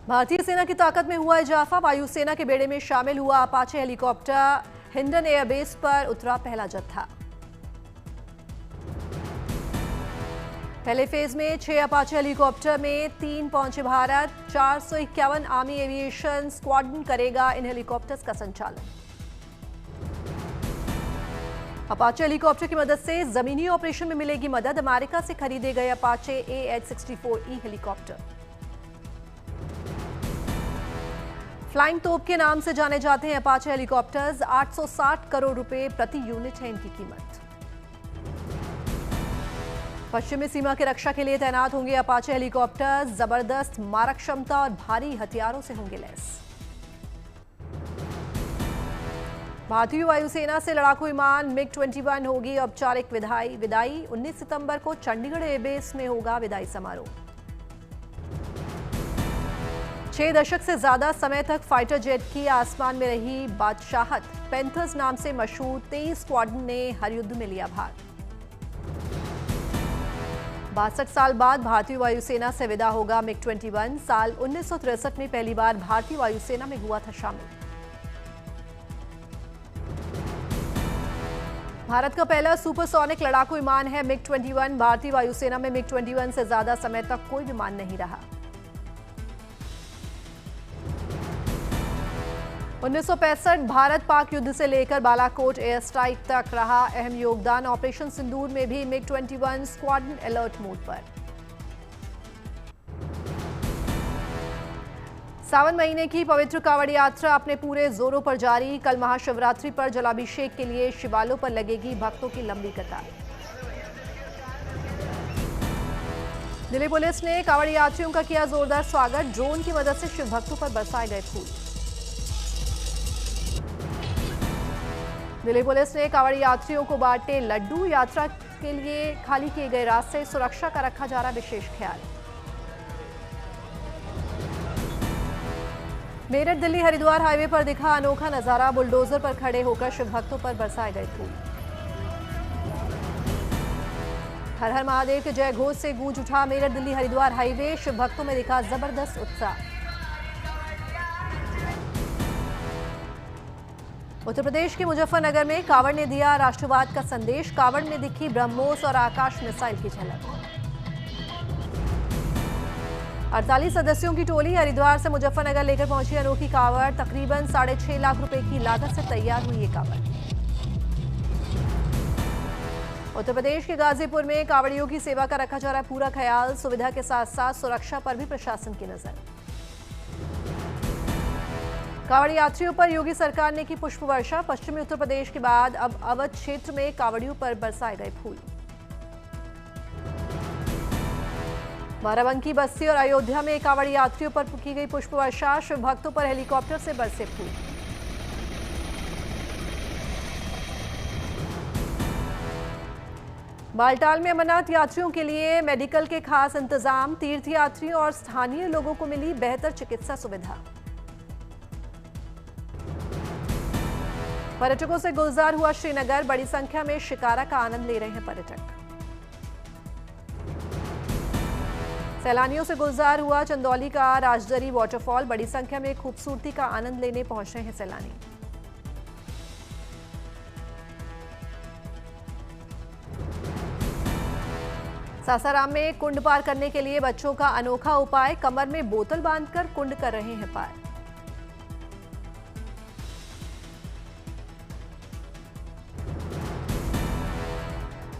भारतीय सेना की ताकत में हुआ इजाफा। वायुसेना के बेड़े में शामिल हुआ अपाचे हेलीकॉप्टर। हिंडन एयरबेस पर उतरा पहला जत्था। पहले फेज में 6 अपाचे हेलीकॉप्टर में 3 पहुंचे भारत। 451 आर्मी एविएशन स्क्वाड्रन करेगा इन हेलीकॉप्टर्स का संचालन। अपाचे हेलीकॉप्टर की मदद से जमीनी ऑपरेशन में मिलेगी मदद। अमेरिका से खरीदे गए अपाचे AH-64E हेलीकॉप्टर फ्लाइंग तोप के नाम से जाने जाते हैं। अपाचे हेलीकॉप्टर्स 860 करोड़ रुपए प्रति यूनिट है इनकी कीमत। पश्चिमी सीमा की रक्षा के लिए तैनात होंगे अपाचे हेलीकॉप्टर्स। जबरदस्त मारक क्षमता और भारी हथियारों से होंगे लैस। भारतीय वायुसेना से लड़ाकू विमान MiG-21 होगी औपचारिक विदाई। 19 सितंबर को चंडीगढ़ एयरबेस में होगा विदाई समारोह। 6 दशक से ज्यादा समय तक फाइटर जेट की आसमान में रही बादशाहत। पैंथर्स नाम से मशहूर 23 स्क्वाड्रन ने हर युद्ध में लिया भाग। 62 साल बाद भारतीय वायुसेना से विदा होगा MiG-21। साल 1963 में पहली बार भारतीय वायुसेना में हुआ था शामिल। भारत का पहला सुपरसोनिक लड़ाकू विमान है MiG-21। भारतीय वायुसेना में MiG-21 से ज्यादा समय तक कोई विमान नहीं रहा। 1965 भारत पाक युद्ध से लेकर बालाकोट एयर स्ट्राइक तक रहा अहम योगदान। ऑपरेशन सिंदूर में भी MiG-21 स्क्वाड्रन अलर्ट मोड पर। सावन महीने की पवित्र कांवड़ यात्रा अपने पूरे जोरों पर जारी। कल महाशिवरात्रि पर जलाभिषेक के लिए शिवालयों पर लगेगी भक्तों की लंबी कतार। दिल्ली पुलिस ने कांवड़ यात्रियों का किया जोरदार स्वागत। ड्रोन की मदद से शिव भक्तों पर बरसाए गए फूल। दिल्ली पुलिस ने कांवड़ यात्रियों को बांटे लड्डू। यात्रा के लिए खाली किए गए रास्ते सुरक्षा का रखा जा रहा विशेष ख्याल। मेरठ दिल्ली हरिद्वार हाईवे पर दिखा अनोखा नजारा। बुलडोजर पर खड़े होकर शिव भक्तों पर बरसाए गए फूल। हर हर महादेव के जय घोष से गूंज उठा मेरठ दिल्ली हरिद्वार हाईवे। शिव भक्तों में दिखा जबरदस्त उत्साह। उत्तर प्रदेश के मुजफ्फरनगर में कांवड़ ने दिया राष्ट्रवाद का संदेश। कांवड़ में दिखी ब्रह्मोस और आकाश मिसाइल की झलक। 48 सदस्यों की टोली हरिद्वार से मुजफ्फरनगर लेकर पहुंची अनोखी कांवड़। तकरीबन 6.5 लाख रुपए की लागत से तैयार हुई ये कांवड़। उत्तर प्रदेश के गाजीपुर में कांवड़ियों की सेवा का रखा जा रहा है पूरा ख्याल। सुविधा के साथ साथ सुरक्षा पर भी प्रशासन की नजर। कांवड़ यात्रियों पर योगी सरकार ने की पुष्प वर्षा। पश्चिमी उत्तर प्रदेश के बाद अब अवध क्षेत्र में कांवड़ियों पर बरसाए गए फूल। बाराबंकी, बस्ती और अयोध्या में कांवड़ यात्रियों पर की गई पुष्प वर्षा। शिव भक्तों पर हेलीकॉप्टर से बरसे फूल। बालटाल में अमरनाथ यात्रियों के लिए मेडिकल के खास इंतजाम। तीर्थयात्रियों और स्थानीय लोगों को मिली बेहतर चिकित्सा सुविधा। पर्यटकों से गुलजार हुआ श्रीनगर। बड़ी संख्या में शिकारा का आनंद ले रहे हैं पर्यटक। सैलानियों से गुलजार हुआ चंदौली का राजदरी वाटरफॉल। बड़ी संख्या में खूबसूरती का आनंद लेने पहुंच रहे हैं सैलानी। सासाराम में कुंड पार करने के लिए बच्चों का अनोखा उपाय। कमर में बोतल बांधकर कुंड कर रहे हैं पार।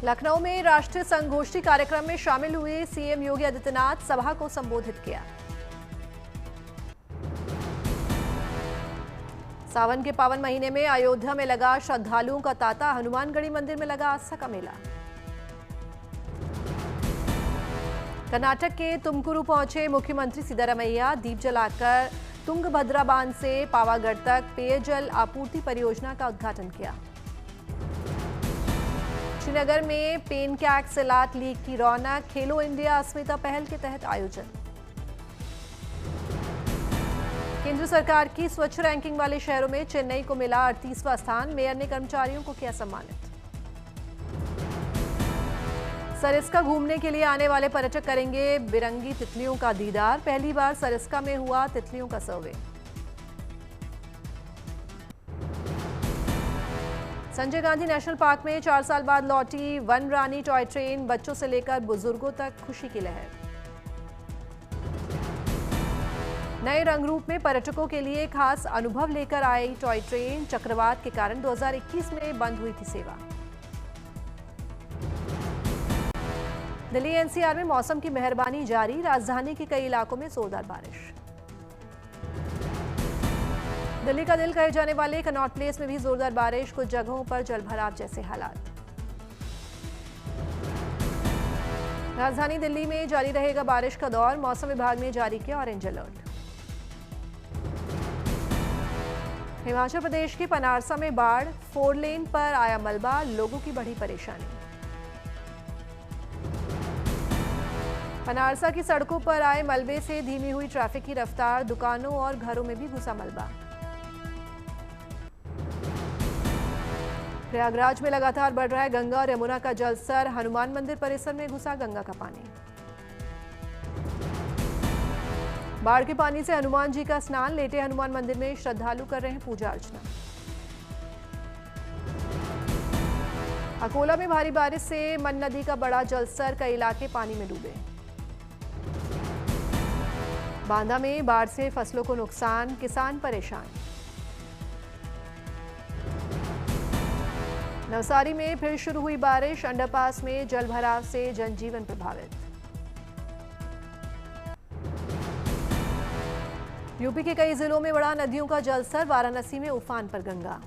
लखनऊ में राष्ट्रीय संगोष्ठी कार्यक्रम में शामिल हुए सीएम योगी आदित्यनाथ। सभा को संबोधित किया। सावन के पावन महीने में अयोध्या में लगा श्रद्धालुओं का तांता। हनुमानगढ़ी मंदिर में लगा आस्था का मेला। कर्नाटक के तुमकुरु पहुंचे मुख्यमंत्री सिद्धारमैया। दीप जलाकर तुंगभद्रा बांध से पावागढ़ तक पेयजल आपूर्ति परियोजना का उद्घाटन किया। श्रीनगर में पेनकैक सिलाट लीग की रौनक। खेलो इंडिया अस्मिता पहल के तहत आयोजन। केंद्र सरकार की स्वच्छ रैंकिंग वाले शहरों में चेन्नई को मिला 38वां स्थान। मेयर ने कर्मचारियों को किया सम्मानित। सरिस्का घूमने के लिए आने वाले पर्यटक करेंगे बिरंगी तितलियों का दीदार। पहली बार सरिस्का में हुआ तितलियों का सर्वे। संजय गांधी नेशनल पार्क में 4 साल बाद लौटी वन रानी टॉय ट्रेन। बच्चों से लेकर बुजुर्गों तक खुशी की लहर। नए रंग रूप में पर्यटकों के लिए खास अनुभव लेकर आई टॉय ट्रेन। चक्रवात के कारण 2021 में बंद हुई थी सेवा। दिल्ली एनसीआर में मौसम की मेहरबानी जारी। राजधानी के कई इलाकों में जोरदार बारिश। दिल्ली का दिल कहे जाने वाले कनॉट प्लेस में भी जोरदार बारिश। कुछ जगहों पर जलभराव जैसे हालात। राजधानी दिल्ली में जारी रहेगा बारिश का दौर। मौसम विभाग ने जारी किया ऑरेंज अलर्ट। हिमाचल प्रदेश के पनारसा में बाढ़। 4 लेन पर आया मलबा। लोगों की बढ़ी परेशानी। पनारसा की सड़कों पर आए मलबे से धीमी हुई ट्रैफिक की रफ्तार। दुकानों और घरों में भी घुसा मलबा। प्रयागराज में लगातार बढ़ रहा है गंगा और यमुना का जलस्तर। हनुमान मंदिर परिसर में घुसा गंगा का पानी। बाढ़ के पानी से हनुमान जी का स्नान। लेटे हनुमान मंदिर में श्रद्धालु कर रहे हैं पूजा अर्चना। अकोला में भारी बारिश से मन नदी का बड़ा जलस्तर। कई इलाके पानी में डूबे। बांदा में बाढ़ से फसलों को नुकसान। किसान परेशान। नवसारी में फिर शुरू हुई बारिश। अंडरपास में जलभराव से जनजीवन प्रभावित। यूपी के कई जिलों में बढ़ा नदियों का जलस्तर। वाराणसी में उफान पर गंगा।